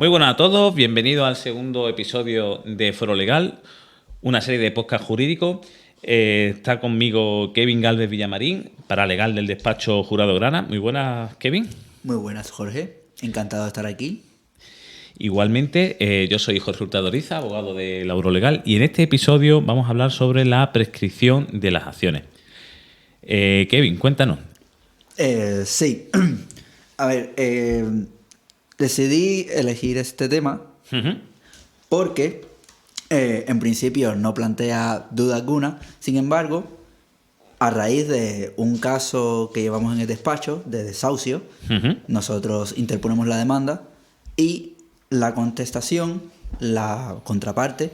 Muy buenas a todos, bienvenidos al segundo episodio de Foro Legal, una serie de podcast jurídicos. Está conmigo Kevin Gálvez Villamarín, paralegal del despacho Jurado Grana. Muy buenas, Kevin. Muy buenas, Jorge. Encantado de estar aquí. Igualmente, yo soy Jorge Hurtado Riza, abogado de Lauro Legal, y en este episodio vamos a hablar sobre la prescripción de las acciones. Kevin, cuéntanos. Sí. A ver, decidí elegir este tema porque en principio no plantea duda alguna. Sin embargo, a raíz de un caso que llevamos en el despacho de desahucio, nosotros interponemos la demanda y la contestación, la contraparte,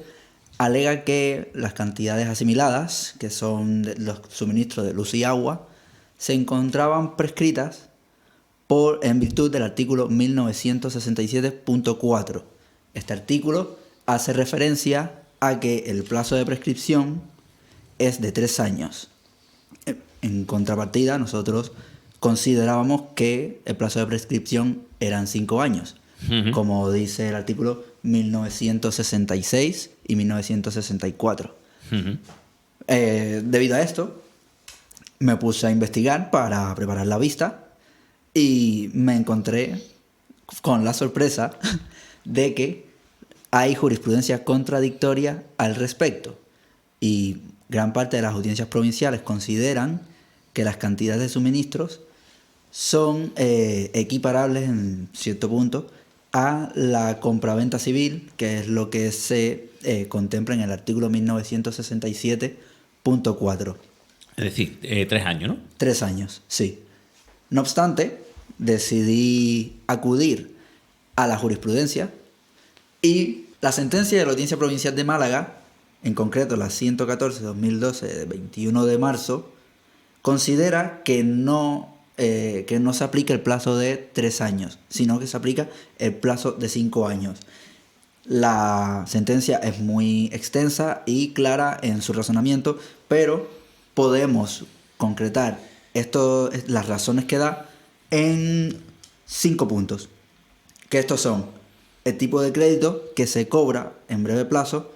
alega que las cantidades asimiladas, que son los suministros de luz y agua, se encontraban prescritas en virtud del artículo 1967.4. Este artículo hace referencia a que el plazo de prescripción es de 3 años. En contrapartida, nosotros considerábamos que el plazo de prescripción eran 5 años, como dice el artículo 1966 y 1964. Debido a esto, me puse a investigar para preparar la vista y me encontré con la sorpresa de que hay jurisprudencia contradictoria al respecto. Y gran parte de las audiencias provinciales consideran que las cantidades de suministros son equiparables en cierto punto a la compraventa civil, que es lo que se contempla en el artículo 1967.4. Es decir, 3 años, ¿no? 3 años, sí. No obstante, decidí acudir a la jurisprudencia y la sentencia de la Audiencia Provincial de Málaga, en concreto la 114/2012 de 21 de marzo, considera que no se aplica el plazo de 3 años, sino que se aplica el plazo de 5 años. La sentencia es muy extensa y clara en su razonamiento, pero podemos concretar las razones que da en 5 puntos. Que estos son: el tipo de crédito que se cobra en breve plazo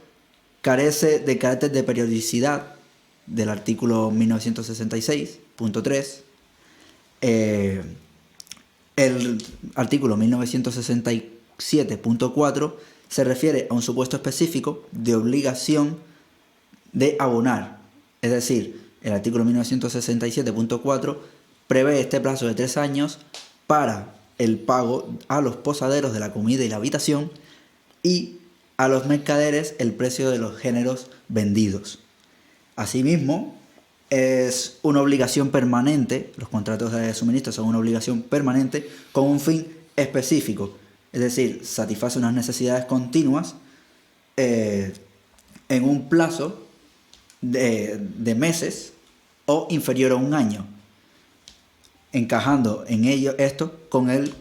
carece de carácter de periodicidad del artículo 1966.3. El artículo 1967.4 se refiere a un supuesto específico de obligación de abonar. Es decir, el artículo 1967.4 prevé este plazo de 3 años para el pago a los posaderos de la comida y la habitación y a los mercaderes el precio de los géneros vendidos. Asimismo, es una obligación permanente, los contratos de suministro son una obligación permanente con un fin específico, es decir, satisface unas necesidades continuas en un plazo de meses o inferior a un año, encajando en ello esto con el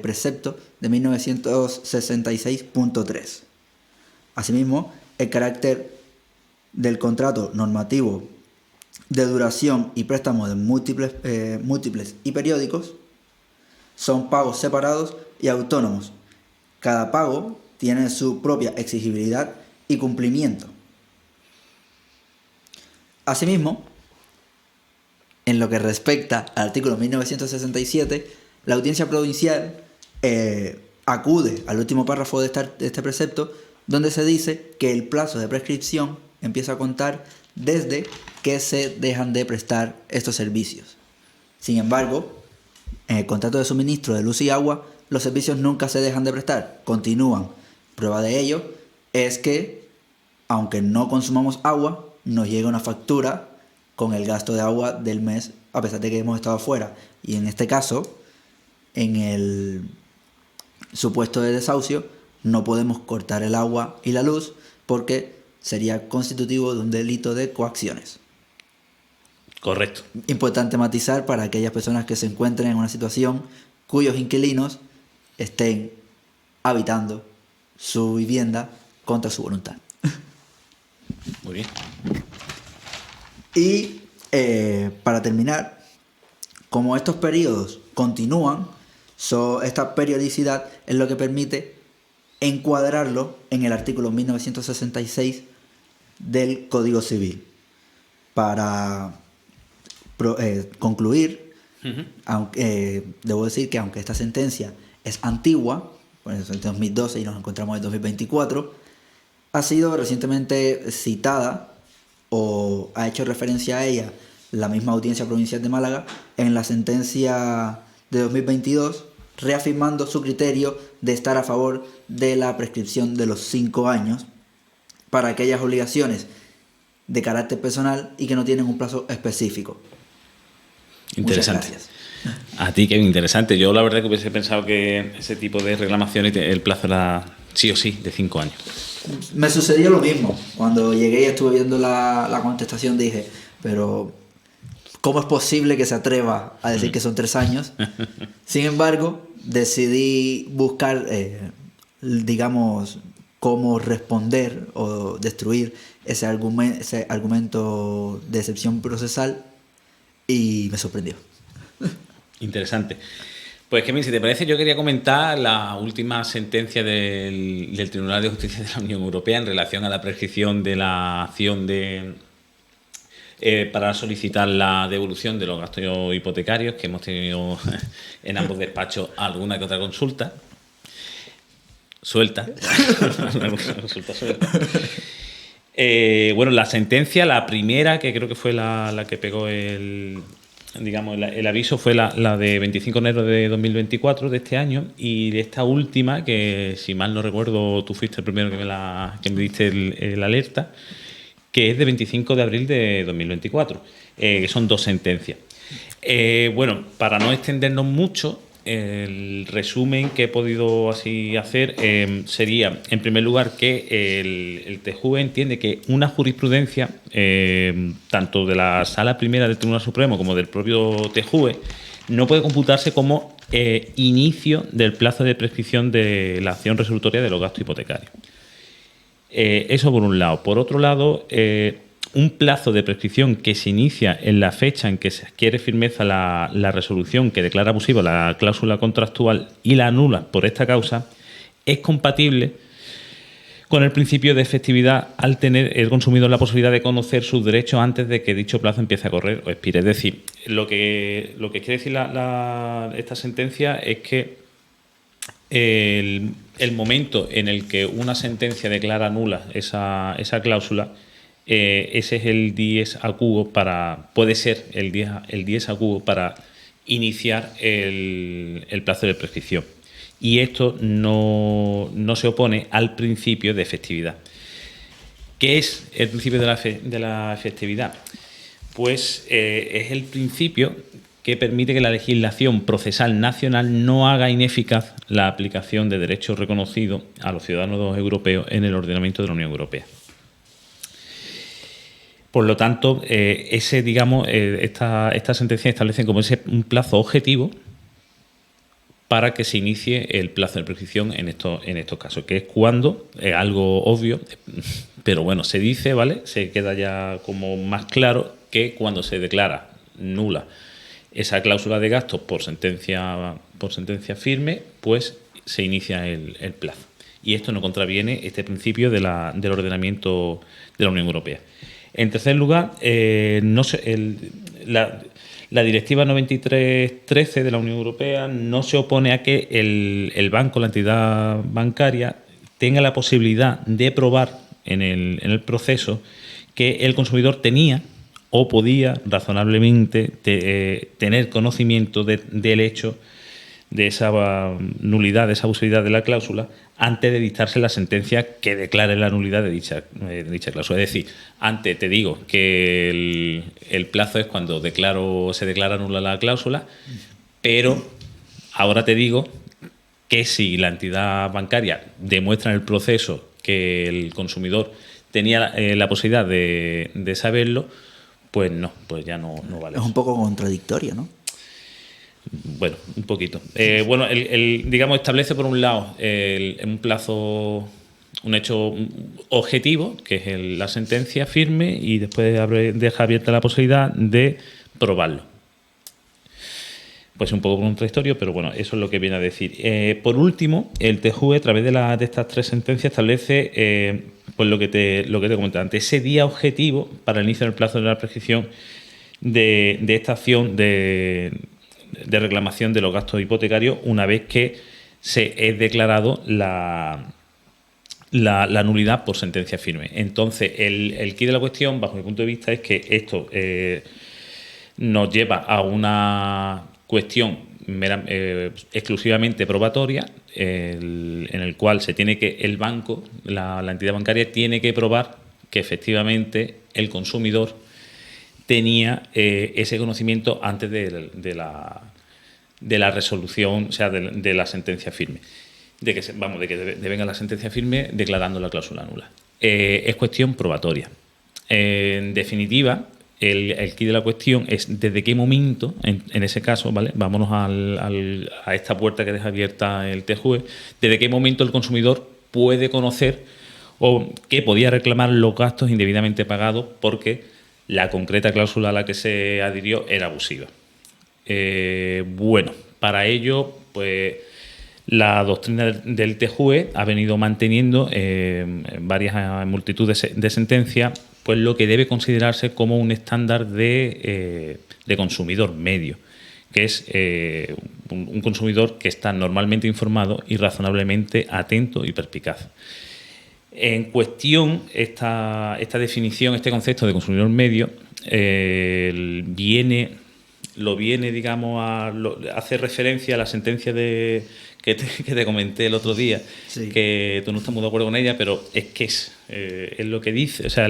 precepto de 1966.3. Asimismo, el carácter del contrato normativo de duración y préstamo de múltiples y periódicos son pagos separados y autónomos. Cada pago tiene su propia exigibilidad y cumplimiento. Asimismo, en lo que respecta al artículo 1967, la Audiencia Provincial acude al último párrafo de este precepto, donde se dice que el plazo de prescripción empieza a contar desde que se dejan de prestar estos servicios. Sin embargo, en el contrato de suministro de luz y agua, los servicios nunca se dejan de prestar, continúan. Prueba de ello es que, aunque no consumamos agua, nos llega una factura con el gasto de agua del mes, a pesar de que hemos estado fuera. Y en este caso, en el supuesto de desahucio, no podemos cortar el agua y la luz porque sería constitutivo de un delito de coacciones. Correcto. Importante matizar para aquellas personas que se encuentren en una situación cuyos inquilinos estén habitando su vivienda contra su voluntad. Muy bien. Y para terminar, como estos periodos continúan, esta periodicidad es lo que permite encuadrarlo en el artículo 1966 del Código Civil. Para concluir, debo decir que aunque esta sentencia es antigua, pues es de 2012 y nos encontramos en 2024, ha sido recientemente citada o ha hecho referencia a ella la misma Audiencia Provincial de Málaga en la sentencia de 2022, reafirmando su criterio de estar a favor de la prescripción de los 5 años para aquellas obligaciones de carácter personal y que no tienen un plazo específico. Interesante. Muchas gracias. A ti, Kevin, interesante. Yo la verdad que hubiese pensado que ese tipo de reclamaciones el plazo era sí o sí de 5 años. Me sucedió lo mismo. Cuando llegué y estuve viendo la contestación dije, pero ¿cómo es posible que se atreva a decir que son 3 años? Sin embargo, decidí buscar, digamos, cómo responder o destruir ese argumento de excepción procesal y me sorprendió. Interesante. Pues Kevin, si te parece, yo quería comentar la última sentencia del Tribunal de Justicia de la Unión Europea en relación a la prescripción de la acción para solicitar la devolución de los gastos hipotecarios, que hemos tenido en ambos despachos alguna que otra consulta. Suelta. Consulta suelta. Bueno, la sentencia, la primera, que creo que fue la que pegó el aviso, fue la de 25 de enero de 2024 de este año, y de esta última, que si mal no recuerdo tú fuiste el primero que me diste el alerta, que es de 25 de abril de 2024, que son 2 sentencias. Bueno, para no extendernos mucho, el resumen que he podido así hacer sería, en primer lugar, que el TJUE entiende que una jurisprudencia, tanto de la Sala Primera del Tribunal Supremo como del propio TJUE, no puede computarse como inicio del plazo de prescripción de la acción resolutoria de los gastos hipotecarios. Eso por un lado. Por otro lado, un plazo de prescripción que se inicia en la fecha en que se adquiere firmeza la resolución que declara abusiva la cláusula contractual y la anula por esta causa, es compatible con el principio de efectividad al tener el consumidor la posibilidad de conocer sus derechos antes de que dicho plazo empiece a correr o expire. Es decir, lo que quiere decir esta sentencia es que el momento en el que una sentencia declara nula esa cláusula, ese es el dies a quo puede ser el dies a quo para iniciar el plazo de prescripción. Y esto no se opone al principio de efectividad. ¿Qué es el principio de la efectividad? Pues es el principio que permite que la legislación procesal nacional no haga ineficaz la aplicación de derechos reconocidos a los ciudadanos europeos en el ordenamiento de la Unión Europea. Por lo tanto, esta sentencia establece como un plazo objetivo para que se inicie el plazo de prescripción en estos casos, que es cuando, algo obvio, pero bueno, se dice, ¿vale? Se queda ya como más claro que cuando se declara nula esa cláusula de gastos por sentencia firme, pues se inicia el plazo. Y esto no contraviene este principio del ordenamiento de la Unión Europea. En tercer lugar, la Directiva 93/13 de la Unión Europea no se opone a que el banco, la entidad bancaria, tenga la posibilidad de probar en el proceso que el consumidor tenía o podía razonablemente tener conocimiento del hecho de esa nulidad, de esa abusividad de la cláusula, antes de dictarse la sentencia que declare la nulidad de dicha cláusula. Es decir, antes te digo que el plazo es cuando se declara nula la cláusula, pero ahora te digo que si la entidad bancaria demuestra en el proceso que el consumidor tenía la posibilidad de saberlo, pues no, pues ya no vale. Es un poco contradictorio, ¿no? Bueno, un poquito. Bueno, digamos, establece por un lado un plazo, un hecho objetivo, que es la sentencia firme, y después deja abierta la posibilidad de probarlo. pues un poco contradictorio, pero bueno, eso es lo que viene a decir. Por último, el TJUE, a través de estas 3 sentencias, establece pues lo que te comentaba antes, ese día objetivo para el inicio del plazo de la prescripción de esta acción de reclamación de los gastos hipotecarios, una vez que se es declarado la nulidad por sentencia firme. Entonces, el quid de la cuestión, bajo mi punto de vista, es que esto nos lleva a una cuestión exclusivamente probatoria, en el cual se tiene que el banco, la entidad bancaria, tiene que probar que efectivamente el consumidor tenía ese conocimiento antes de la resolución, o sea, de la sentencia firme. De que venga la sentencia firme declarando la cláusula nula. Es cuestión probatoria. En definitiva, el quid de la cuestión es desde qué momento, en ese caso, ¿vale? Vámonos a esta puerta que deja abierta el TJUE, desde qué momento el consumidor puede conocer o que podía reclamar los gastos indebidamente pagados porque la concreta cláusula a la que se adhirió era abusiva. Bueno, para ello, pues la doctrina del TJUE ha venido manteniendo varias multitud de sentencias pues lo que debe considerarse como un estándar de consumidor medio, que es un consumidor que está normalmente informado y razonablemente atento y perspicaz. En cuestión, esta definición, este concepto de consumidor medio, hace referencia a la sentencia que te comenté el otro día, sí, que tú no estás muy de acuerdo con ella, pero es que es lo que dice. O sea,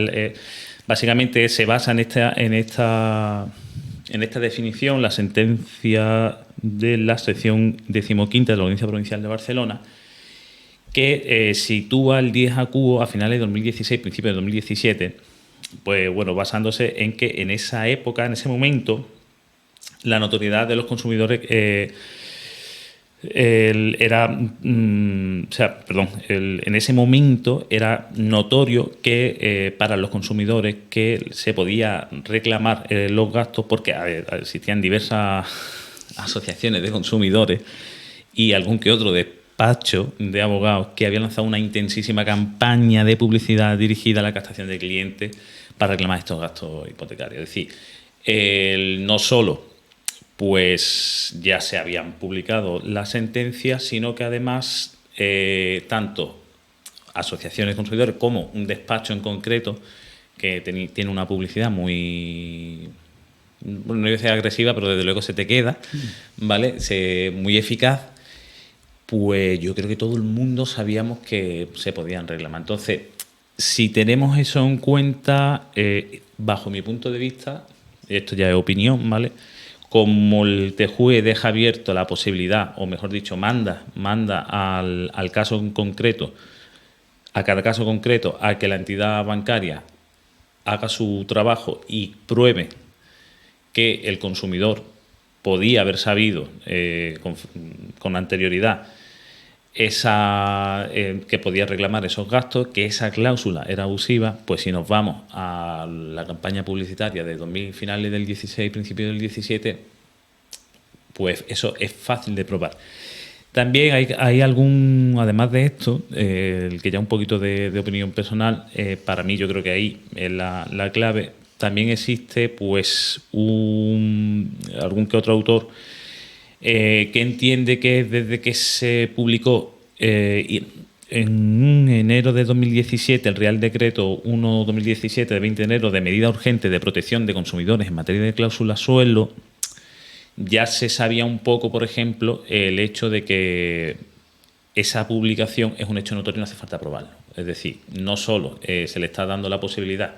básicamente se basa en esta definición, la sentencia de la sección 15ª de la Audiencia Provincial de Barcelona, que sitúa el 10 acuo a finales de 2016, principios de 2017, pues bueno, basándose en que en esa época, en ese momento, la notoriedad de los consumidores en ese momento era notorio que para los consumidores que se podía reclamar los gastos, porque existían diversas asociaciones de consumidores y algún que otro despacho de abogados que habían lanzado una intensísima campaña de publicidad dirigida a la captación de clientes para reclamar estos gastos hipotecarios. Es decir, no solo pues ya se habían publicado las sentencias, sino que además tanto asociaciones de consumidores como un despacho en concreto que tiene una publicidad muy, no voy a decir agresiva, pero desde luego se te queda, ¿vale? Muy eficaz, pues yo creo que todo el mundo sabíamos que se podían reclamar. Entonces, si tenemos eso en cuenta, bajo mi punto de vista, esto ya es opinión, ¿vale?, como el TJUE deja abierto la posibilidad, o mejor dicho, manda al caso en concreto, a cada caso concreto, a que la entidad bancaria haga su trabajo y pruebe que el consumidor podía haber sabido con anterioridad que podía reclamar esos gastos, que esa cláusula era abusiva, pues si nos vamos a la campaña publicitaria de finales del 16, principios del 17, pues eso es fácil de probar. También hay algún, además de esto, el que ya un poquito de opinión personal, para mí yo creo que ahí es la clave. También existe pues algún que otro autor que entiende que desde que se publicó en enero de 2017 el Real Decreto 1/2017 de 20 de enero de medida urgente de protección de consumidores en materia de cláusula suelo, ya se sabía un poco, por ejemplo, el hecho de que esa publicación es un hecho notorio y no hace falta probarlo. Es decir, no solo se le está dando la posibilidad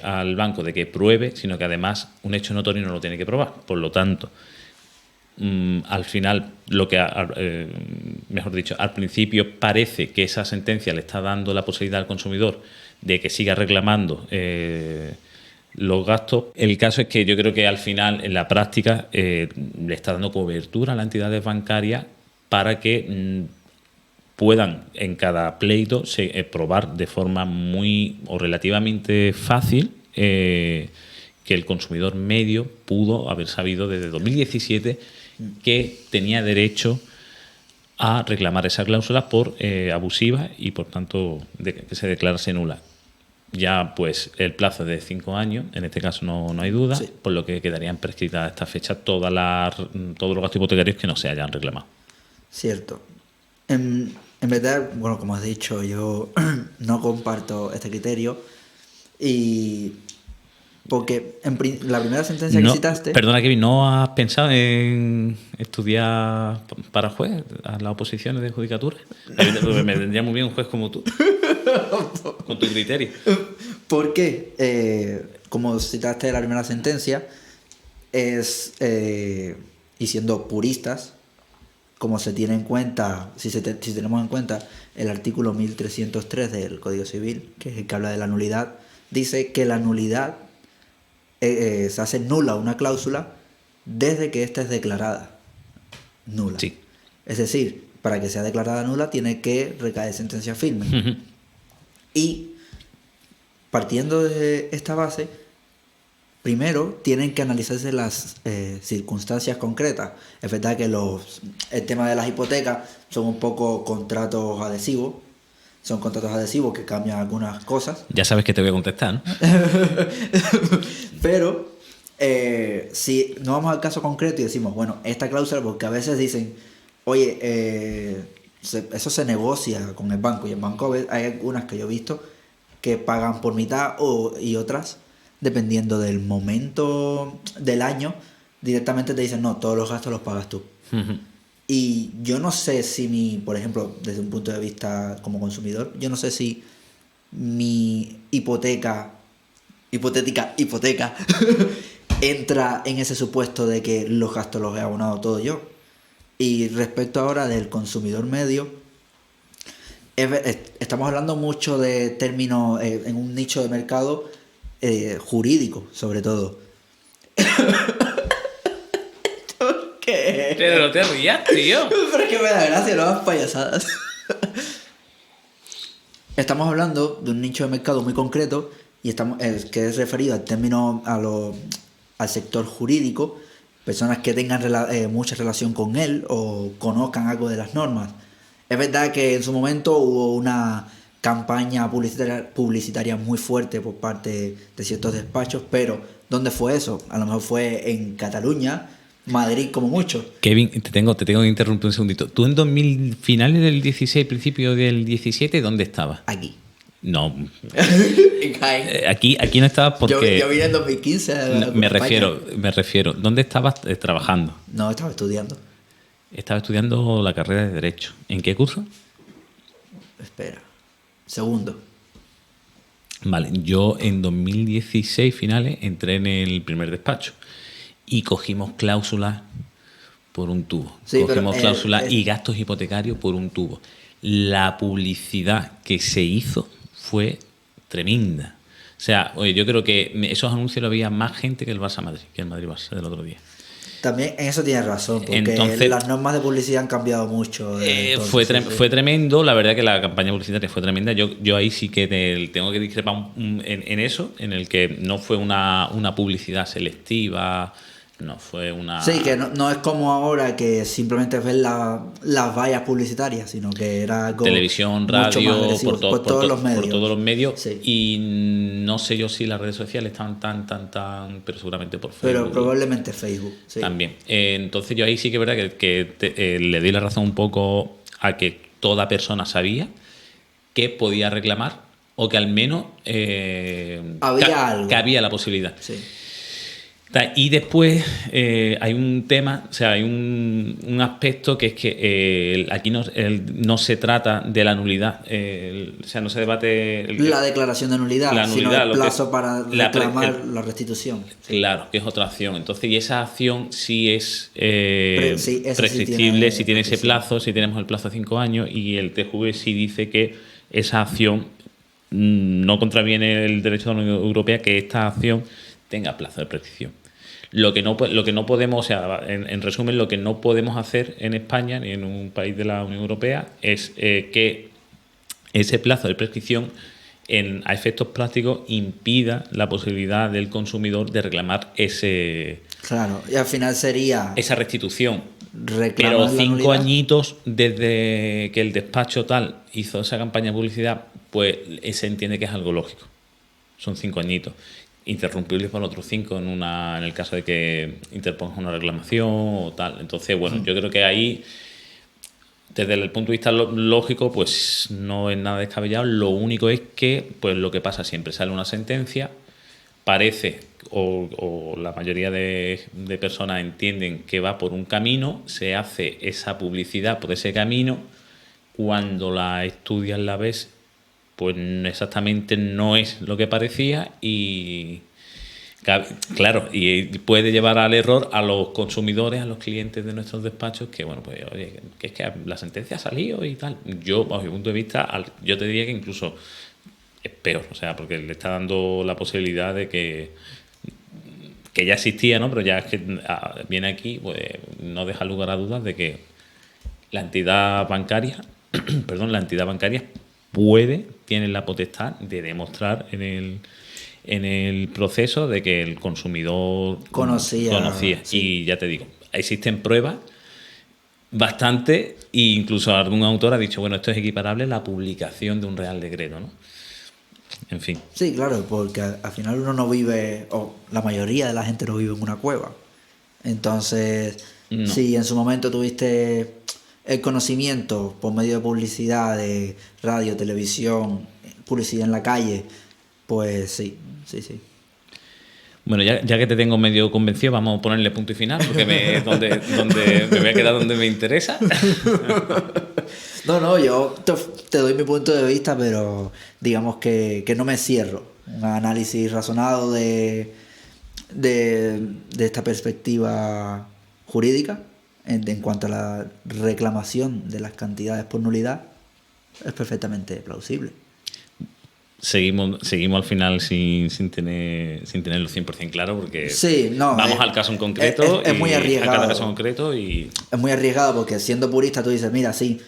al banco de que pruebe, sino que además un hecho notorio no lo tiene que probar. Por lo tanto, al final, mejor dicho, al principio parece que esa sentencia le está dando la posibilidad al consumidor de que siga reclamando los gastos. El caso es que yo creo que al final, en la práctica, le está dando cobertura a las entidades bancarias para que puedan en cada pleito probar de forma muy o relativamente fácil que que el consumidor medio pudo haber sabido desde 2017 que tenía derecho a reclamar esa cláusula por abusiva y por tanto que se declarase nula. Ya pues el plazo es de 5 años, en este caso no hay duda, Sí. por lo que quedarían prescritas a esta fecha todos los gastos hipotecarios que no se hayan reclamado. Cierto. En verdad, bueno, como has dicho, yo no comparto este criterio. Y porque la primera sentencia que citaste... Perdona, Kevin, ¿no has pensado en estudiar para juez a las oposiciones de judicatura? Me vendría muy bien un juez como tú, con tu criterio. Porque, como citaste la primera sentencia, y siendo puristas, como se tiene en cuenta, si tenemos en cuenta el artículo 1303 del Código Civil, que es el que habla de la nulidad, dice que la nulidad se hace nula una cláusula desde que ésta es declarada nula. Sí. Es decir, para que sea declarada nula tiene que recaer sentencia firme. Uh-huh. Y partiendo de esta base, primero tienen que analizarse las circunstancias concretas. Es verdad que el tema de las hipotecas son un poco contratos adhesivos. Son contratos adhesivos que cambian algunas cosas. Ya sabes que te voy a contestar, ¿no? Pero si no vamos al caso concreto y decimos, bueno, esta cláusula, porque a veces dicen, oye, eso se negocia con el banco, y el banco hay algunas que yo he visto que pagan por mitad y otras, dependiendo del momento del año, directamente te dicen, no, todos los gastos los pagas tú. Uh-huh. Y yo no sé si por ejemplo, desde un punto de vista como consumidor, yo no sé si mi hipotética entra en ese supuesto de que los gastos los he abonado todo yo. Y respecto ahora del consumidor medio, estamos hablando mucho de términos en un nicho de mercado jurídico, sobre todo. ¿Qué? Pero no te rías, tío. Pero es que me da gracia, no las payasadas. Estamos hablando de un nicho de mercado muy concreto y que es referido al término al sector jurídico, personas que tengan mucha relación con él o conozcan algo de las normas. Es verdad que en su momento hubo una campaña publicitaria muy fuerte por parte de ciertos despachos, pero ¿dónde fue eso? A lo mejor fue en Cataluña, Madrid como mucho. Kevin, te tengo que interrumpir un segundito. ¿Tú en 2000, finales del 16, principio del 17, dónde estabas? Aquí. No. En Jaén. Aquí no estabas porque... Yo vine en 2015. me refiero. ¿Dónde estabas trabajando? No, estaba estudiando. Estaba estudiando la carrera de Derecho. ¿En qué curso? Espera. Segundo. Vale, yo en 2016 finales entré en el primer despacho y cogimos cláusulas por un tubo. Sí, cogimos cláusulas y gastos hipotecarios por un tubo. La publicidad que se hizo fue tremenda. O sea, oye, yo creo que esos anuncios lo había más gente que el Barça-Madrid, que el Madrid-Barça del otro día. También en eso tienes razón, porque Entonces, las normas de publicidad han cambiado mucho. Fue tremendo, la verdad que la campaña publicitaria fue tremenda. Yo ahí sí que tengo que discrepar en eso, en el que no fue una publicidad selectiva, no fue una... Sí, que no es como ahora que simplemente ves las vallas publicitarias, sino que era algo... Televisión, radio, por todos los medios. Por todos los medios. Sí. Y no sé yo si las redes sociales estaban tan, pero seguramente por Facebook. Pero probablemente Facebook, sí. También. Entonces yo ahí sí que es verdad que le doy la razón un poco a que toda persona sabía que podía reclamar o que al menos había algo. Que había la posibilidad. Sí. Y después hay un tema, o sea, hay un aspecto que es que aquí no se trata de la nulidad, o sea, no se debate... La declaración de nulidad, sino el plazo para reclamar la restitución. Sí. Claro, que es otra acción. Entonces, y esa acción sí es prescriptible, si tiene ese plazo, si tenemos el plazo de 5 años, y el TJUE sí dice que esa acción no contraviene el derecho de la Unión Europea, que esta acción tenga plazo de prescripción. Lo que no podemos, o sea, en resumen, lo que no podemos hacer en España ni en un país de la Unión Europea es que ese plazo de prescripción a efectos prácticos impida la posibilidad del consumidor de reclamar Claro, y al final sería esa restitución. reclamar Pero la 5 nulidad. añitos desde que el despacho tal hizo esa campaña de publicidad, pues se entiende que es algo lógico. Son 5 añitos. Interrumpibles por otros 5 en el caso de que interpongas una reclamación o tal. Entonces, bueno, yo creo que ahí, desde el punto de vista lógico, pues no es nada descabellado. Lo único es que, pues lo que pasa siempre, sale una sentencia, parece, o la mayoría de personas entienden que va por un camino, se hace esa publicidad por ese camino, cuando la estudias, la ves, pues exactamente no es lo que parecía y claro, y puede llevar al error a los consumidores, a los clientes de nuestros despachos, que bueno, pues oye, que es que la sentencia ha salido y tal. Yo, bajo mi punto de vista, yo te diría que incluso es peor, o sea, porque le está dando la posibilidad de que ya existía, ¿no? Pero ya es que viene aquí, pues no deja lugar a dudas de que la entidad bancaria, perdón, la entidad bancaria tiene la potestad de demostrar en el proceso de que el consumidor conocía. Sí. Y ya te digo, existen pruebas bastante, e incluso algún autor ha dicho, bueno, esto es equiparable a la publicación de un Real Decreto, ¿no? En fin. Sí, claro, porque al final uno no vive, o la mayoría de la gente no vive en una cueva. Entonces, No. si en su momento tuviste el conocimiento por medio de publicidad, de radio, televisión, publicidad en la calle, pues sí. Bueno, ya que te tengo medio convencido, vamos a ponerle punto y final, porque donde me voy a quedar donde me interesa. No, yo te doy mi punto de vista, pero digamos que no me cierro. Un análisis razonado de esta perspectiva jurídica en cuanto a la reclamación de las cantidades por nulidad es perfectamente plausible. Seguimos al final sin tenerlo 100% claro, porque Sí, no, vamos al caso en concreto, es muy arriesgado. a cada caso en concreto y Es muy arriesgado porque siendo purista tú dices, mira, sí,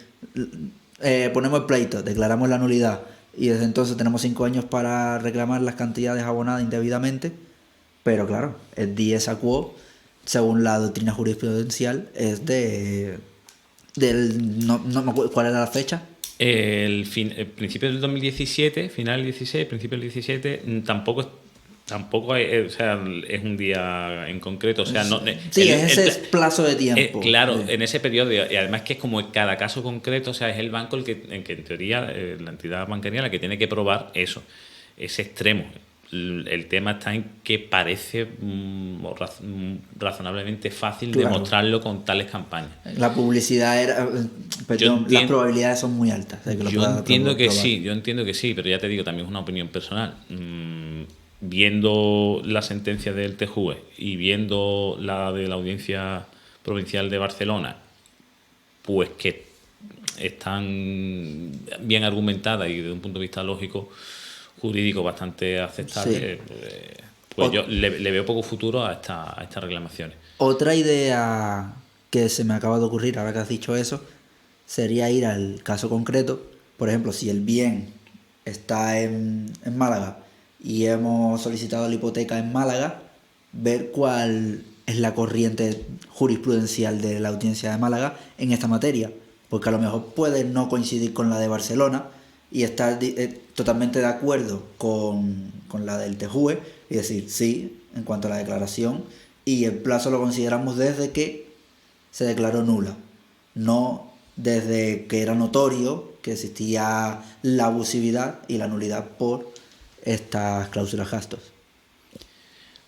ponemos el pleito, declaramos la nulidad y desde entonces tenemos 5 años para reclamar las cantidades abonadas indebidamente, pero claro, el dies a quo, según la doctrina jurisprudencial, es no me acuerdo cuál era la fecha. el principio del 2017, final del 16, principio del 17, tampoco o sea, es un día en concreto, o sea, no Sí, es ese plazo de tiempo. Claro, Sí. en ese periodo, y además que es como en cada caso concreto, o sea, es el banco el que en teoría, la entidad bancaria la que tiene que probar eso, ese extremo. El tema está en que parece razonablemente fácil Claro. demostrarlo con tales campañas. La publicidad era, perdón, las probabilidades son muy altas de que lo Yo pueda entiendo que probar. sí, pero ya te digo, también es una opinión personal. Viendo la sentencia del TJUE y viendo la de la Audiencia Provincial de Barcelona, pues que están bien argumentadas y desde un punto de vista lógico, jurídico, bastante aceptable, Sí. pues yo le veo poco futuro a estas reclamaciones. Otra idea que se me acaba de ocurrir ahora que has dicho eso sería ir al caso concreto. Por ejemplo, si el bien está en Málaga y hemos solicitado la hipoteca en Málaga, ver cuál es la corriente jurisprudencial de la Audiencia de Málaga en esta materia, porque a lo mejor puede no coincidir con la de Barcelona y estar totalmente de acuerdo con la del TJUE y decir sí en cuanto a la declaración, y el plazo lo consideramos desde que se declaró nula, no desde que era notorio que existía la abusividad y la nulidad por estas cláusulas gastos.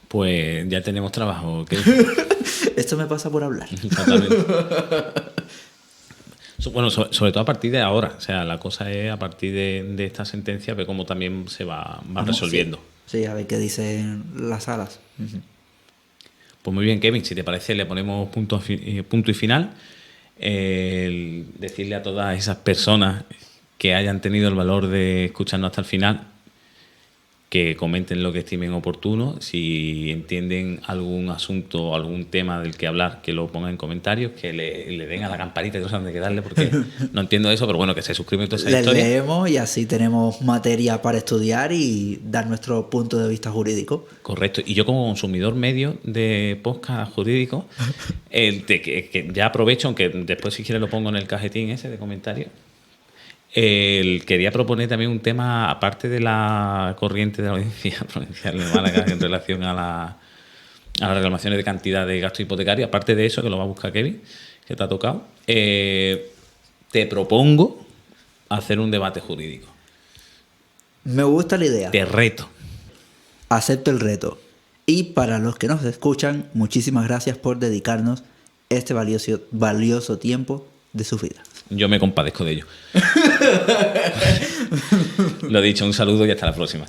Pues ya tenemos trabajo, ¿ok? Esto me pasa por hablar. Totalmente. Bueno, sobre todo a partir de ahora. O sea, la cosa es a partir de esta sentencia, ver cómo también se va resolviendo. Sí, a ver qué dicen las salas. Uh-huh. Pues muy bien, Kevin, si te parece, le ponemos punto y final. Decirle a todas esas personas que hayan tenido el valor de escucharnos hasta el final que comenten lo que estimen oportuno. Si entienden algún asunto o algún tema del que hablar, que lo pongan en comentarios, que le den a la campanita, que no sé dónde que darle, porque no entiendo eso, pero bueno, que se suscriben a toda esa Les historia. leemos y así tenemos materia para estudiar y dar nuestro punto de vista jurídico. Correcto. Y yo como consumidor medio de podcast jurídico, que ya aprovecho, aunque después si quieres lo pongo en el cajetín ese de comentarios, quería proponer también un tema, aparte de la corriente de la Audiencia Provincial de Málaga en relación a las reclamaciones de cantidad de gasto hipotecario, aparte de eso, que lo va a buscar Kevin, que te ha tocado, te propongo hacer un debate jurídico. Me gusta la idea. Te reto. Acepto el reto. Y para los que nos escuchan, muchísimas gracias por dedicarnos este valioso tiempo de su vida. Yo me compadezco de ello. Lo dicho, un saludo y hasta la próxima.